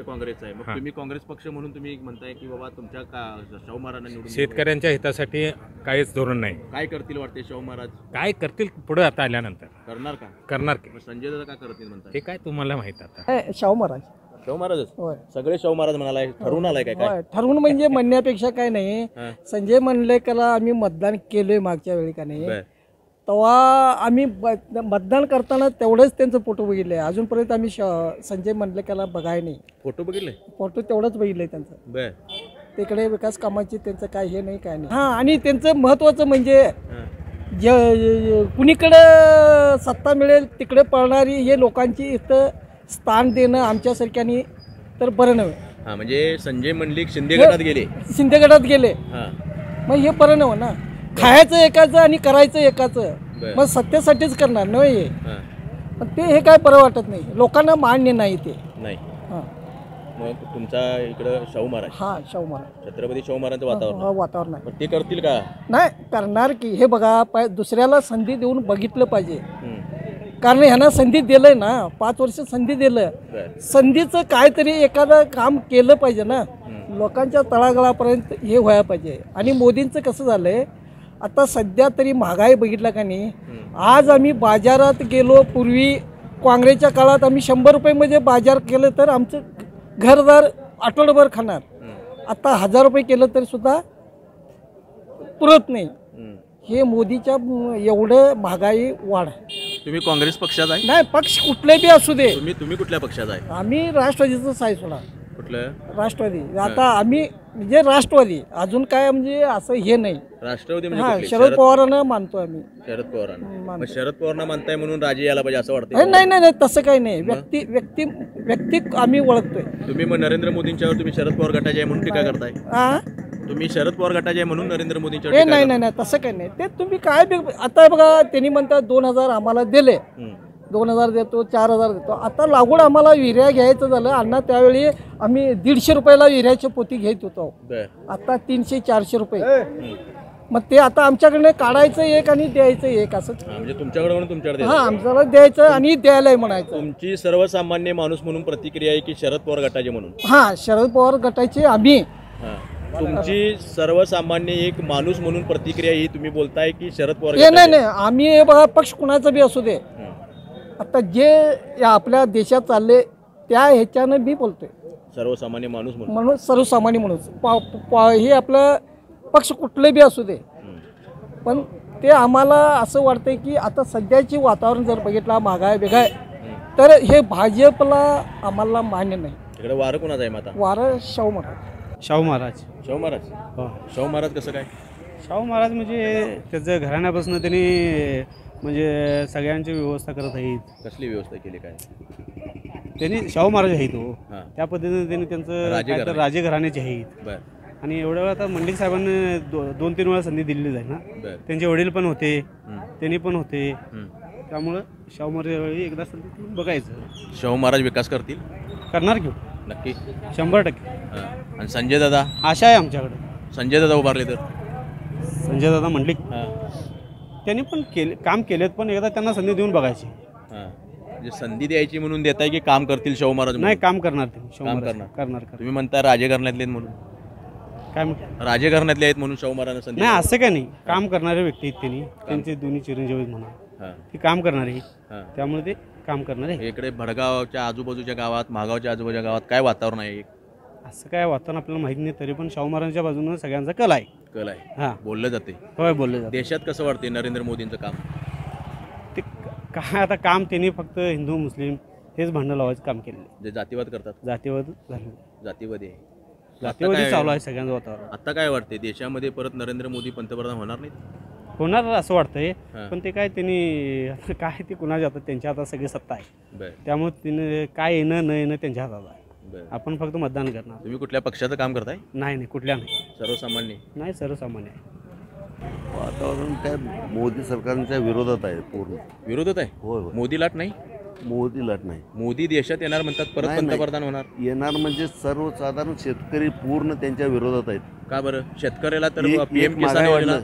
काँग्रेसचा आहे. मग तुम्ही काँग्रेस पक्ष म्हणून तुम्ही म्हणताय की बाबा तुमच्या शाहू महाराजांना निवडून शेतकऱ्यांच्या हितासाठी काहीच धोरण नाही. काय करतील वाटते शाहू महाराज? काय करतील पुढे आता आल्यानंतर करणार का? करणार की. मग संजय दादा का करतील म्हणताय? ते काय तुम्हाला माहित आता. शाहू महाराज. शाहू महाराजच सगळे शाहू महाराज म्हणालाय. ठरवून आलाय काय? ठरवून म्हणजे म्हणण्यापेक्षा काय नाही. संजय मंडलिकला आम्ही मतदान केलंय मागच्या वेळी का नाही, तेव्हा आम्ही मतदान करताना तेवढंच त्यांचं फोटो बघितले. अजूनपर्यंत आम्ही संजय मंडलिकाला बघाय नाही. फोटो बघितले? फोटो तेवढंच बघितलंय त्यांचं. बर. तिकडे विकास कामाची त्यांचं काय हे नाही, काय नाही. हां, आणि त्यांचं महत्त्वाचं म्हणजे कुणीकडं सत्ता मिळेल तिकडे पळणारी हे लोकांची इथं स्थान देणं आमच्यासारख्यानी तर बरं नव्हे. हां, म्हणजे संजय मंडलिक शिंदे गटात गेले. शिंदे गटात गेले. हां, मग हे बरं नव्हे ना. खायचं एकाचं आणि करायचं एकाचं. मग सत्तेसाठीच करणार नव्हे. पण ते हे काय बरं वाटत नाही. लोकांना मान्य नाही ते. नाही. हां. मग तुमचा इकडं शाहू महाराज. हां, शाहू महाराज. छत्रपती शाहू महाराजांचं वातावरण. वातावरण आहे. पण ते करतील का? नाही करणार की. हे बघा, दुसऱ्याला संधी देऊन बघितलं पाहिजे. कारण ह्यांना संधी दिलंय ना, 5 वर्ष संधी दिलं. संधीचं काहीतरी एखादं काम केलं पाहिजे ना. लोकांच्या तळागाळापर्यंत हे व्हायला पाहिजे. आणि मोदींचं कसं झालंय आता सध्या तरी महागाई बघितला का नाही. आज आम्ही बाजारात गेलो, पूर्वी काँग्रेसच्या काळात आम्ही 100 रुपये बाजार केलं तर आमचं घरदार आठवडाभर खाणार. आता 1000 रुपये केलं तरी सुद्धा पुरत नाही. हे मोदीच्या एवढं महागाई वाढ. तुम्ही काँग्रेस पक्षात आहे? नाही, पक्ष कुठले बी असू दे. तुम्ही कुठल्या पक्षात आहे? आम्ही राष्ट्रवादीचंच आहे सोडा. कुठलं? राष्ट्रवादी. आता आम्ही म्हणजे राष्ट्रवादी, अजून काय म्हणजे असं हे नाही. राष्ट्रवादी हां, म्हणजे शरद पवारांना मानतो आम्ही. शरद पवारांना. मग शरद पवारांना मानताय म्हणून राजे यायला पाहिजे असं वाटतं? नाही नाही नाही, तसं काही नाही. व्यक्ती आम्ही ओळखतोय. तुम्ही मग नरेंद्र मोदींच्यावर तुम्ही शरद पवार गटाचे आहे म्हणून टीका करताय? तुम्ही शरद पवार गटाचे आहे म्हणून नरेंद्र मोदींच्यावर टीका नाही नाही नाही, तसं काही नाही. ते तुम्ही काय आता बघा, त्यांनी म्हणतात 2000 आम्हाला दिले, 2000 देतो, 4000 देतो. आता लागवड आम्हाला विर्या घ्यायचं झालं अण्णा, त्यावेळी आम्ही 150 रुपयाला विर्याची पोती घेत होतो. आता 300-400 रुपये. मग ते आता आमच्याकडनं काढायचं एक आणि द्यायचं एक असं. म्हणजे तुमच्याकडे म्हणून तुमच्याकडे हां, आमच्याला द्यायचं आणि द्यायलाही म्हणायचं. तुमची सर्वसामान्य माणूस म्हणून प्रतिक्रिया आहे की शरद पवार गटाचे म्हणून? हां, शरद पवार गटाचे आम्ही. तुमची सर्वसामान्य एक माणूस म्हणून प्रतिक्रिया ही तुम्ही बोलताय की शरद पवार हे नाही नाही, आम्ही हे बघा पक्ष कुणाचा बी असू दे, आता जे या आपल्या देशात चालले त्या ह्याच्यानं मी बोलतोय. सर्वसामान्य माणूस म्हणून सर्वसामान्य म्हणून हे आपलं पक्ष कुठले बी असू दे, पण ते आम्हाला असं वाटतंय की आता सध्याची वातावरण जर बघितला महागाय बेगाय तर हे भाजपला आम्हाला मान्य नाही. इकडे वारं कोणाचं आहे आता? वारं शाहू महाराज. शाहू महाराज. शाहू महाराज. शाहू महाराज कसं काय? शाहू महाराज म्हणजे त्याचं घराण्यापासून त्यांनी म्हणजे सगळ्यांची व्यवस्था करत आहेत. कसली व्यवस्था केली काय त्यांनी? शाहू महाराज आहेत हो, त्या पद्धतीने त्यांनी त्यांचं राजघराण्याचे आहेत. बरं. आणि एवढ्या वेळा आता मंडलिक साहेबांनी 2-3 वेळा संधी दिलेली आहे ना. त्यांचे वडील पण होते, त्यांनी पण होते, त्यामुळं शाहू महाराज एकदा संधी बघायचं. शाहू महाराज विकास करतील? करणार घेऊ नक्की 100%. आणि संजय दादा? आशा आहे आमच्याकडे. संजय दादा उभारले तर? संजय दादा मंडलिक त्यांनी पण काम केलेत, पण एकदा त्यांना संधी देऊन बघायची. म्हणजे संधी द्यायची म्हणून देताय की काम करतील शाहू महाराज? नाही, काम करणार ते. काम करणार. करणार. तुम्ही म्हणता राजघराण्यातले म्हणून? काय म्हणतात? राजघराण्यातले आहेत म्हणून शाहू महाराजांना संधी? नाही, असं काय नाही. काम करणारे व्यक्ती आहेत त्यांनी, त्यांचे दोन्ही चिरंजीव म्हणा, ते काम करणारे, त्यामुळे ते काम करणारे. इकडे भडगावच्या आजूबाजूच्या गावात, महागावच्या आजूबाजूच्या गावात काय वातावरण आहे? असं काय वातावरण आपल्याला माहिती नाही, तरी पण शाहू महाराजांच्या बाजूनं सगळ्यांचा कल आहे. कल आहे. हां, बोललं जाते. होय, बोललं जाते. देशात कसं वाटते नरेंद्र मोदींचं काम? ते काय आता काम त्यांनी फक्त हिंदू मुस्लिम हेच भांडण लावायचं काम केलेलं. जे जातीवाद करतात? जातीवाद झाले. जातीवादी आहे. जातीवादी चालू आहे सगळ्यांचं वातावरण. आता काय वाटते देशामध्ये परत नरेंद्र मोदी पंतप्रधान होणार नाहीत? होणार असं वाटतंय, पण ते काय त्यांनी काय ते कुणा जातात, त्यांच्या हातात सगळी सत्ता आहे. त्यामुळे तिने काय येणं न येणं त्यांच्या हातात आहे. आपण फक्त मतदान करणार. तुम्ही कुठल्या पक्षाचं काम करताय? नाही, कुठल्या नाही. सर्वसामान्य? नाही, सर्वसामान्य आहे. वातावरण काय मोदी सरकारच्या विरोधात आहे. पूर्ण विरोधात आहे? होय. मोदी लाट नाही? मोदी लाट नाही. मोदी देशात येणार म्हणतात, परत पंतप्रधान होणार. येणार म्हणजे सर्वसाधारण शेतकरी पूर्ण त्यांच्या विरोधात आहेत. का बरं? शेतकऱ्याला तर PM किसान योजना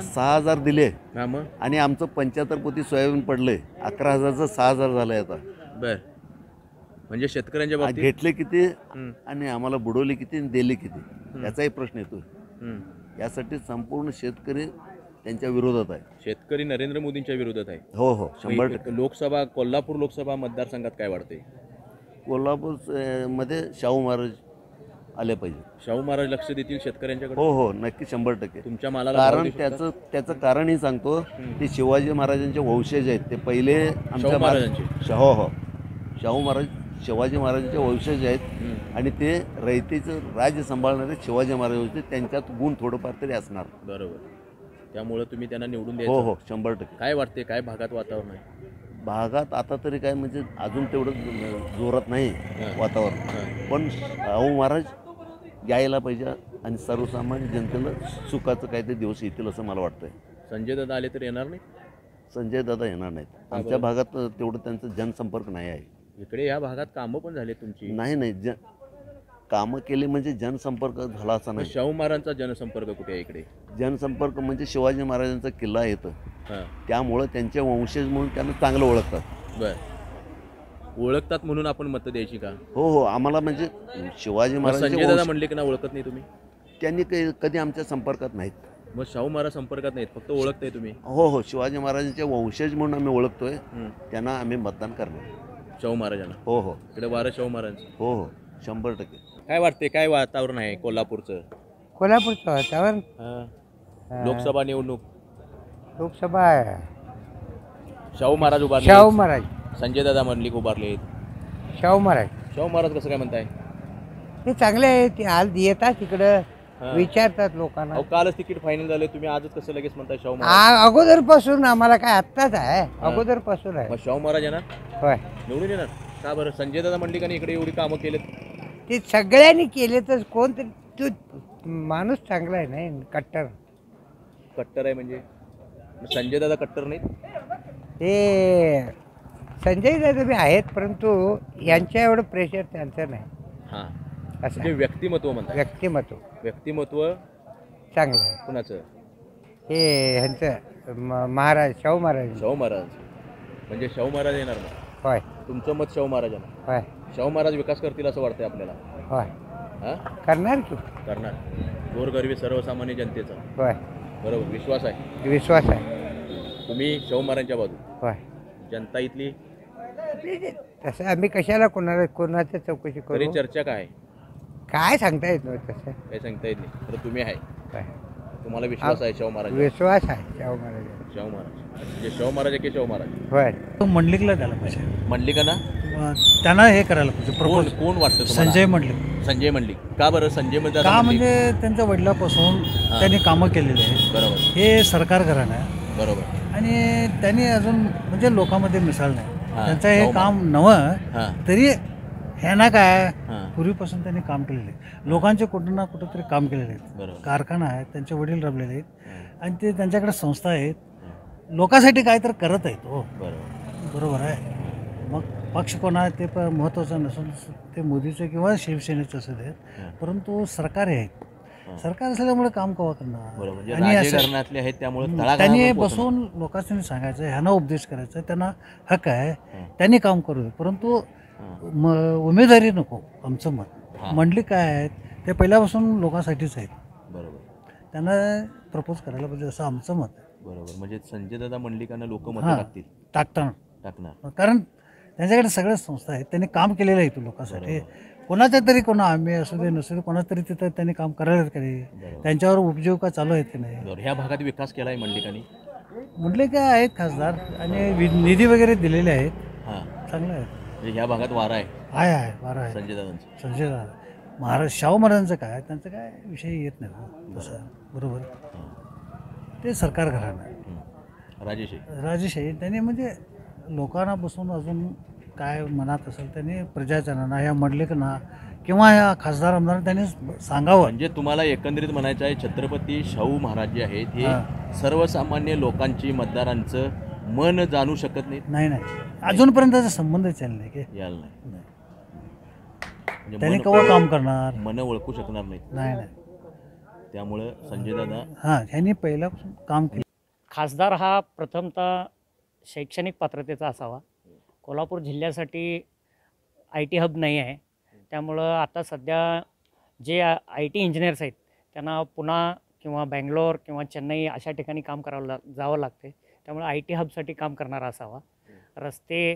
6,000 दिले आणि आमचं 75 पोती सोयाबीन पडलंय. 11,000चं 6,000 झालंय आता. बर. म्हणजे शेतकऱ्यांच्या बाबतीत घेतले किती आणि आम्हाला बुडवले किती आणि दिले किती याचाही प्रश्न येतो. यासाठी संपूर्ण शेतकरी त्यांच्या विरोधात आहे. शेतकरी नरेंद्र मोदींच्या विरोधात आहे? हो हो, 100%. लोकसभा, कोल्हापूर लोकसभा मतदारसंघात काय वाटते? कोल्हापूर मध्ये शाहू महाराज आले पाहिजे. शाहू महाराज लक्ष देतील शेतकऱ्यांच्याकडे? हो हो, नक्की 100%. तुमच्या मालाला कारण त्याचं कारणही सांगतो. ते शिवाजी महाराजांचे वंशज आहेत. ते पहिले आमच्या महाराजांचे. हो हो, शाहू महाराज शिवाजी महाराजांचे वंशज आहेत आणि ते रयतेचं राज्य सांभाळणारे शिवाजी महाराज होते. त्यांच्यात गुण थोडंफार तरी असणार. बरोबर. त्यामुळे तुम्ही त्यांना निवडून द्यायचं? हो हो, 100%. काय वाटते, काय भागात वातावरण आहे? भागात आता तरी काय म्हणजे अजून तेवढं जोरात नाही वातावरण, पण शाहू महाराज यायला पाहिजे आणि सर्वसामान्य जनतेला सुखाचं काहीतरी दिवस येतील असं मला वाटतंय. संजय दादा आले तर येणार नाही? संजय दादा येणार नाहीत. आमच्या भागात तेवढं त्यांचा जनसंपर्क नाही आहे. इकडे या भागात कामं पण झाले तुमची? नाही, कामं केली म्हणजे जनसंपर्क झाला असा नाही. शाहू महाराजांचा जनसंपर्क कुठे आहे इकडे? जनसंपर्क म्हणजे शिवाजी महाराजांचा किल्ला येतं, त्यामुळं त्यांचे वंशज म्हणून त्यांना चांगलं ओळखतात. बरं, ओळखतात म्हणून आपण मत द्यायची का? हो हो, आम्हाला म्हणजे शिवाजी महाराज. संजय दादा म्हणले की ना ओळखत नाही तुम्ही? त्यांनी कधी आमच्या संपर्कात नाहीत. मग शाहू महाराज संपर्कात नाहीत, फक्त ओळखताय तुम्ही? हो हो, शिवाजी महाराजांचे वंशज म्हणून आम्ही ओळखतोय, त्यांना आम्ही मतदान करणार. शाहू महाराजांना? हो हो. इकडे वारं शाहू महाराज? हो हो, 100%. काय वाटते, काय वातावरण आहे कोल्हापूरचं? कोल्हापूरचं वातावरण लोकसभा निवडणूक. लोकसभा शाहू महाराज उभारले. शाहू महाराज. संजय दादा मंडलिक उभारले. शाहू महाराज. शाहू महाराज कसं काय म्हणताय? ते चांगले आहे. ते आज येतात तिकडं, विचारतात लोकांना. कालच तिकीट फायनल झाले, तुम्ही आजच कसं लगेच म्हणताय शाहू महाराज? अगोदरपासून आम्हाला काय आत्ताच आहे, अगोदरपासून आहे. मग शाहू महाराज येणार? होय. निवडून येणार का बरं? संजय दादा मंडलिकांनी इकडे एवढी कामं केलेत. ते सगळ्यांनी केले तर कोणतरी तो माणूस चांगला आहे. नाही, कट्टर आहे म्हणजे संजय दादा कट्टर नाहीत? ते संजय दादा बी आहेत, परंतु यांच्या एवढं प्रेशर त्यांचं नाही. असं व्यक्तिमत्व म्हणतात. व्यक्तिमत्व चांगलं आहे. कुणाचं? हे ह्यांचं महाराज शाहू महाराज. शाहू महाराज म्हणजे शाहू महाराज येणार ना? होय तुमचं मत शाहू महाराजांना? होय शाहू महाराज विकास करतील असं वाटतंय आपल्याला? होय हा करणार की. करणार. गोरगरिबी सर्वसामान्य जनतेचा होय बरोबर विश्वास आहे. विश्वास आहे. तुम्ही शाहू महाराजांच्या बाजू? होय जनता इथली तसं आम्ही कशाला कोणाच्या चौकशी तरी करू. चर्चा काय? काय सांगता येत नव्हतं तसं. काही सांगता येत नाही. तर तुम्ही आहे, होय. तुम्हाला विश्वास आहे शाहू महाराज? विश्वास आहे शाहू महाराज. शाहू महाराज म्हणजे शाहू महाराज की शाहू महाराज? होय मंडलिकला द्यायला पाहिजे, मंडलिक ना? त्यांना हे करायला पाहिजे कोण प्रपोज. कोण वाटतं तुम्हाला? संजय मंडलिक. संजय मंडलिक का बरं? संजय मंडलिक का म्हणजे त्यांच्या वडिलापासून त्यांनी कामं केलेली आहेत. बरोबर हे सरकार घराणं आहे बरोबर. आणि त्यांनी अजून म्हणजे लोकांमध्ये मिसळ नाही. हां, त्यांचं हे शाहू काम नवं हां तरी ह्यांना काय हां पूर्वीपासून त्यांनी काम केलेले आहे. लोकांचे कुठं ना कुठं तरी काम केलेले आहेत. बरोबर. कारखाना आहे, त्यांचे वडील रमलेले आहेत आणि ते त्यांच्याकडे संस्था आहेत, लोकांसाठी काय तर करत आहेत. हो बरोबर बरोबर आहे. मग पक्ष कोणा ते महत्त्वाचं नसून ते मोदीचं किंवा शिवसेनेचं असू देत, परंतु सरकार आहे. सरकार असल्यामुळे काम कवा करणार. बरोबर म्हणजे आणि असं राजकारणातले आहेत त्यामुळे त्यांनी तळागाळापर्यंत बसून लोकांनी सांगायचं, ह्यांना उपदेश करायचा, त्यांना हक्क आहे, त्यांनी काम करू दे, परंतु उमेदवारी नको. आमचं मत मंडलिक काय आहेत ते पहिल्यापासून लोकांसाठीच आहेत. बरोबर त्यांना प्रपोज करायला पाहिजे असं आमचं मत आहे. बरोबर म्हणजे संजय दादा मंडलिकांना लोक मत हां टाकतील? टाकणार कारण त्यांच्याकडे सगळ्या संस्था आहेत, त्यांनी काम केलेलं आहे इथं लोकांसाठी. कोणाच्या तरी कोणा आम्ही असू दे नसू दे कोणाच तरी तिथं त्यांनी काम करायला तरी त्यांच्यावर उपजीविका चालू आहेत की नाही. बरोबर. ह्या भागात विकास केला आहे मंडलिकांनी? म्हटले काय आहेत खासदार आणि निधी वगैरे दिलेले आहेत, हां चांगलं आहे. म्हणजे ह्या भागात वारा आहे आहे वारं आहे. संजय दादांचं? संजय दादा महाराज शाहू महाराजांचं काय त्यांचं काय विषय येत नाही हो तसं. बरोबर ते सरकार घराणं आहे. राजेशाही त्यांनी म्हणजे लोकांना बसून अजून काय मनात असेल त्यांनी प्रजाजनांना ह्या मंडलिकांना किंवा ह्या खासदार आमदारांना त्यांनी सांगावं. म्हणजे तुम्हाला एकंदरीत म्हणायचं आहे छत्रपती शाहू महाराज जे आहेत हे सर्वसामान्य लोकांची मतदारांचं मन जाणू शकत नाहीत? नाही अजूनपर्यंत त्याचा संबंध चालला नाही की यायला नाही. म्हणजे त्यांनी केव्हा काम करणार, मन ओळखू शकणार नाहीत. नाही त्यामुळं संजय दादा ह्यांनी पहिल्यापासून काम केलं. खासदार हा प्रथमतः शैक्षणिक पात्रतेचा असावा. कोल्हापूर जिल्ह्यासाठी IT हब नाही आहे, त्यामुळं आता सध्या जे IT इंजिनियर्स आहेत त्यांना पुणे किंवा बँगलोर किंवा चेन्नई अशा ठिकाणी काम करावं जावं लागते. त्यामुळे IT हबसाठी काम करणारा असावा. रस्ते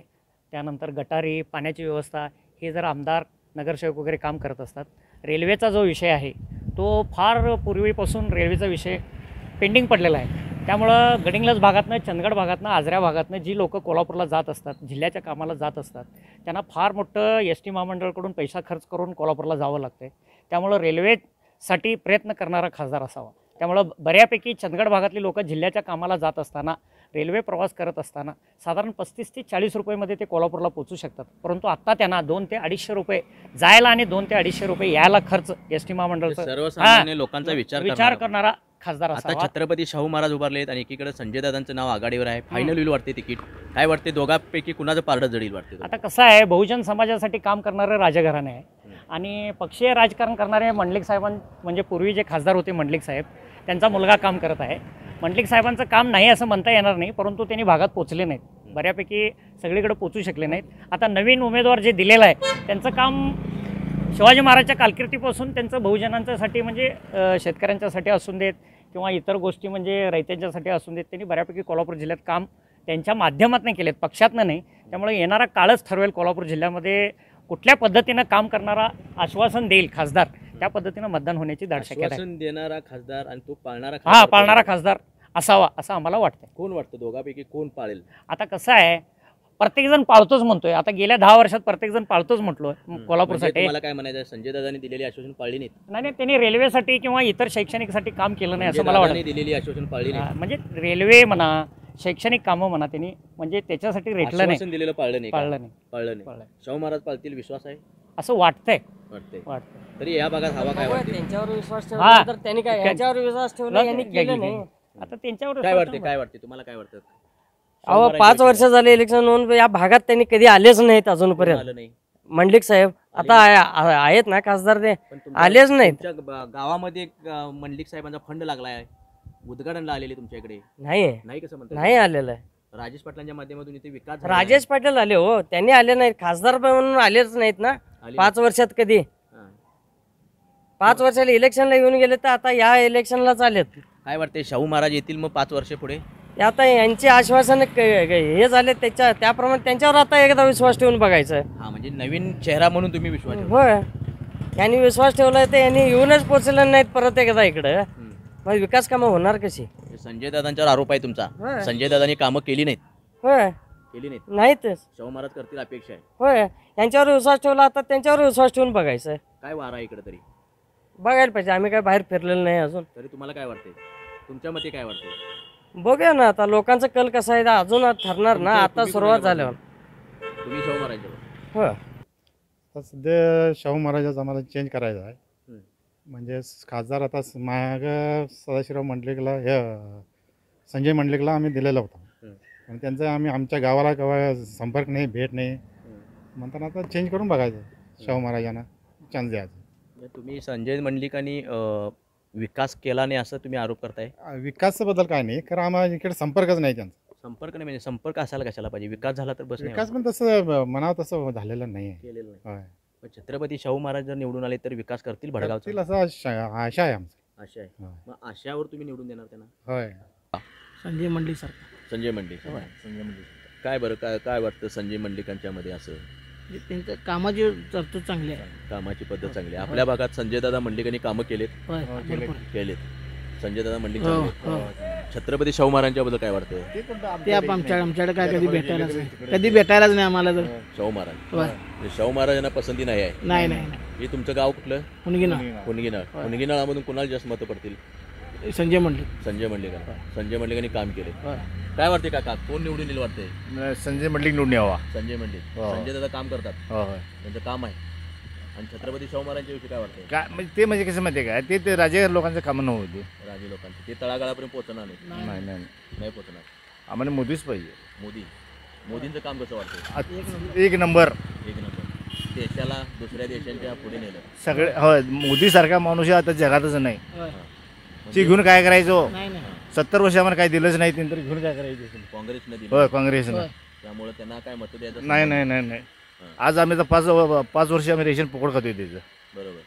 त्यानंतर गटारी पाण्याची व्यवस्था हे जर आमदार नगरसेवक वगैरे काम करत असतात. रेल्वेचा जो विषय आहे तो फार पूर्वीपासून रेल्वेचा विषय पेंडिंग पडलेला आहे. त्यामुळं गडिंग्लज भागातनं चंदगड भागातनं आजऱ्या भागातनं जी लोकं कोल्हापूरला जात असतात, जिल्ह्याच्या कामाला जात असतात, त्यांना फार मोठं SD महामंडळाकडून पैसा खर्च करून कोल्हापूरला जावं लागतं. त्यामुळं रेल्वेसाठी प्रयत्न करणारा खासदार असावा. त्यामुळं बऱ्यापैकी चंदगड भागातली लोकं जिल्ह्याच्या कामाला जात असताना रेल्वे प्रवास करत असताना साधारण 35 ते 40 रुपयेमध्ये ते कोल्हापूरला पोचू शकतात. परंतु आत्ता त्यांना 2 ते 250 रुपये जायला आणि 2 ते 250 रुपये यायला खर्च SD महामंडळाचा सर्वसामान्य लोकांचा विचार करणारा खासदार आता असावा. छत्रपती शाहू महाराज उभारले आहेत आणि एकीकडे संजय दादांचं नाव आघाडीवर आहे. फायनल होईल वाटते तिकीट? काय वाटते दोघांपैकी कुणाचं पारडं जडील वाटते? आता कसं आहे, बहुजन समाजासाठी काम करणारं राजघराणे आहे आणि पक्षीय राजकारण करणारे मंडलिक साहेबां म्हणजे पूर्वी जे खासदार होते मंडलिक साहेब त्यांचा मुलगा काम करत आहे. मंडलिक साहेबांचं काम नाही असं म्हणता येणार नाही, परंतु त्यांनी भागात पोचले नाहीत, बऱ्यापैकी सगळीकडे पोचू शकले नाहीत. आता नवीन उमेदवार जे दिलेलं आहे त्यांचं काम शिवाजी महाराजच्या कारकिर्दीपासून त्यांचं बहुजनांच्यासाठी म्हणजे शेतकऱ्यांच्यासाठी असून देत किंवा इतर गोष्टी म्हणजे रयत्यांच्यासाठी असून देत, त्यांनी बऱ्यापैकी कोल्हापूर जिल्ह्यात काम त्यांच्या माध्यमातून केलेत, पक्षातनं नाही. त्यामुळे येणारा काळच ठरवेल कोल्हापूर जिल्ह्यामध्ये कुठल्या पद्धतीनं काम करणारा आश्वासन देईल खासदार, त्या पद्धतीनं मतदान होण्याची दाट शक्यता आहे. आश्वासन देणारा खासदार आणि तो पाळणारा खासदार, पाळणारा खासदार असावा असं आम्हाला वाटतं. कोण वाटतं दोघांपैकी कोण पाळेल? आता कसं आहे, प्रत्येकजण पाळतोच म्हणतोय. आता गेल्या 10 वर्षात प्रत्येकजण पाळतोच म्हटलोय कोल्हापूरसाठी. मला काय म्हणायचं, संजय दादांनी दिलेली आश्वासन पाळली नाहीत? नाही, त्यांनी रेल्वेसाठी किंवा इतर शैक्षणिकसाठी काम केलं नाही असं मला वाटतं. दिलेली आश्वासन पाळली नाही म्हणजे रेल्वे म्हणा, शैक्षणिक कामं म्हणा, त्यांनी म्हणजे त्याच्यासाठी रेटलं नाही, दिलेलं पाळलं नाही. पाळलं नाही. शाहू महाराज पाळतील विश्वास आहे असं वाटतंय. तरी या भागात हवा काय वाटते? त्यांच्यावर विश्वास ठेवला तर त्यांनी काय ह्याच्यावर विश्वास ठेवला, यांनी केलं नाही. आता त्यांच्यावर काय वाटते तुम्हाला? काय वाटतं? अहो 5 वर्ष झाले इलेक्शन होऊन या भागात त्यांनी कधी आलेच नाहीत अजूनपर्यंत. मंडलिक साहेब आता आहेत ना खासदार, ते आलेच नाहीत. गावामध्ये मंडलिक साहेबांचा फंड लागला आहे, उद्घाटनला आलेले तुमच्याकडे नाही कसं म्हणतात नाही आलेलं आहे. राजेश पाटलांच्या माध्यमातून इथे विकास झालेला राजेश पाटील आले हो, त्यांनी आले नाहीत, खासदार म्हणून आलेच नाहीत ना आले 5 वर्षात कधी. आहे. हां. 5 वर्षाला इलेक्शनला येऊन गेले तर आता या इलेक्शनलाच आलेत. काय वाटते शाहू महाराज येतील मग 5 वर्ष पुढे? आता यांची आश्वासन हे झाले त्याप्रमाणे त्यांच्यावर आता एकदा विश्वास ठेवून बघायचं. हा म्हणजे नवीन चेहरा म्हणून तुम्ही विश्वास ठेवता. होय, यांनी विश्वास ठेवलाय तर यांनी येऊनच पोचलेलं नाहीत परत एकदा इकडं, मग विकास कामं होणार कशी? संजय दादांच्यावर आरोप आहे तुमचा. होय. संजय दादांनी कामं केली नाहीत. होय केली नाहीत. नाहीतच. शाहू महाराज करतील अपेक्षा आहे. होय, यांच्यावर विश्वास ठेवला, आता त्यांच्यावर विश्वास ठेवून बघायचं. काय वारा इकडे तरी बघायला पाहिजे, आम्ही काय बाहेर फिरलेलं नाही अजून. तरी तुम्हाला काय वाटते? तुमच्या मते काय वाटते? बघूया ना आता लोकांचा कल कसा आहे अजून ठरणार ना, आता सुरुवात झाल्यावर. तुम्ही शाहू महाराज होय, आता सध्या शाहू महाराजाचा आम्हाला चेंज करायचा आहे. म्हणजे खासदार आता माग सदाशिवराव मंडलिकला संजय मंडलिकला आम्ही दिलेला होता आणि त्यांचा आमच्या गावाला केव्हा संपर्क नाही, भेट नाही, म्हणताना आता चेंज करून बघायचं, शाहू महाराजांना चान्स द्यायचा. तुम्ही संजय मंडलिकांनी विकास केला नाही असं तुम्ही आरोप करताय? विकासाबद्दल काय नाही, कारण आम्हाला इकडे संपर्कच नाही त्यांचा. संपर्क नाही म्हणजे संपर्क असायला कशाला पाहिजे? विकास झाला तर बस. विकास पण तसं म्हणावं तसं झालेलं नाही आहे. केलेलं नाही. होय, पण छत्रपती शाहू महाराज जर निवडून आले तर विकास करतील भडगावचा असं आशा आहे आमची. आशा आहे. मग आशावर तुम्ही निवडून देणार त्यांना? होय. संजय मंडलिक सर. संजय मंडलिक. संजय मंडलिक काय बरं काय वाटतं संजय मंडलिकांच्या मध्ये असं? त्यांच्या कामाची तरतूद चांगली आहे, कामाची पद्धत चांगली आहे. आपल्या भागात संजय दादा मंडलिकांनी कामं केलेत. केलेत. संजय दादा मंडलिक छत्रपती शाहू महाराजांच्याबद्दल काय वाटतं? ते आमच्याकडे काय कधी भेटायलाच नाही आम्हाला. तर शाहू महाराज शाहू महाराजांना पसंती नाही आहे? नाही. हे तुमचं गाव कुठलं? हुनगिनाळ. हुनगिनाळामधून कुणाला जास्त मतं पडतील? संजय मंडलिक. संजय मंडलिकांनी काम केले. काय वाटते काका, कोण निवडून येईल वाटते? संजय मंडलिक निवडून यावा. संजय मंडलिक. संजय दादा काम करतात, त्यांचं काम आहे. आणि छत्रपती शाहू महाराजांच्या विषयी काय वाटतं? काय म्हणजे ते म्हणजे कसं माहिती आहे काय, ते राजे लोकांचं कामं नव्हती. राजे लोकांचे ते तळागाळापर्यंत पोहोचणार नाही पोहोचणार. आम्हाला मोदीच पाहिजे. मोदींचं काम कसं वाटतं? एक नंबर. देशाला दुसऱ्या देशांच्या पुढे नेलं सगळे. होय, मोदीसारखा माणूस आता जगातच नाही. ते घेऊन काय करायचो? 70 वर्ष आम्हाला काय दिलंच नाही, नंतर घेऊन काय करायचं? काँग्रेसनं दिलं. होय, काँग्रेसनं. त्यामुळे त्यांना काय मतं द्यायचं? नाही. आज आम्ही तर 5 वर्ष आम्ही रेशन पकड खातोय त्याचं. बरोबर.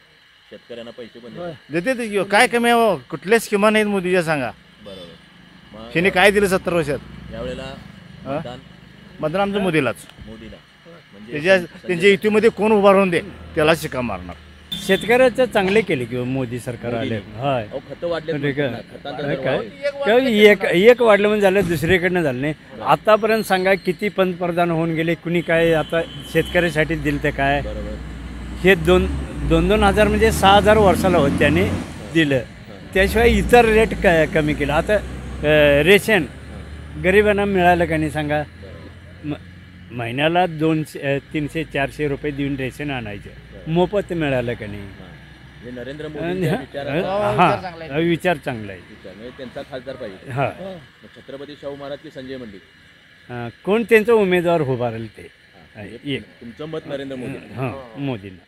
शेतकऱ्यांना पैसे पण देते. काय कमी आहे? कुठल्याच स्कीमा नाहीत मोदीच्या, सांगा. बरोबर. त्यांनी काय दिलं 70 वर्षात? यावेळेला मतदान आमचं मोदीला. म्हणजे त्यांच्या युतीमध्ये कोण उभा राहून दे त्याला शिक्का मारणार. शेतकऱ्याचं चांगले केले किंवा मोदी सरकार आले. होय, खतं वाढले. काय एक वाढलं म्हणजे झालं, दुसरीकडनं झालं नाही. आतापर्यंत सांगा किती पंतप्रधान होऊन गेले, कुणी काय आता शेतकऱ्यासाठी दिलं ते काय? हे 2,000 म्हणजे 6,000 वर्षाला होत त्याने दिलं. त्याशिवाय इतर रेट कमी केलं. आता रेशन गरिबांना मिळालं का नाही सांगा? महिन्याला 200, 300, 400 रुपये देऊन रेशन आणायचं, मोफत मिळालं का नाही? नरेंद्र मोदी विचार चांगला आहे. त्यांचा खासदार पाहिजे. छत्रपती शाहू महाराज की संजय मंडलिक? कोण त्यांचा उमेदवार उभारेल ते. तुमचं मत नरेंद्र मोदी? मोदींना.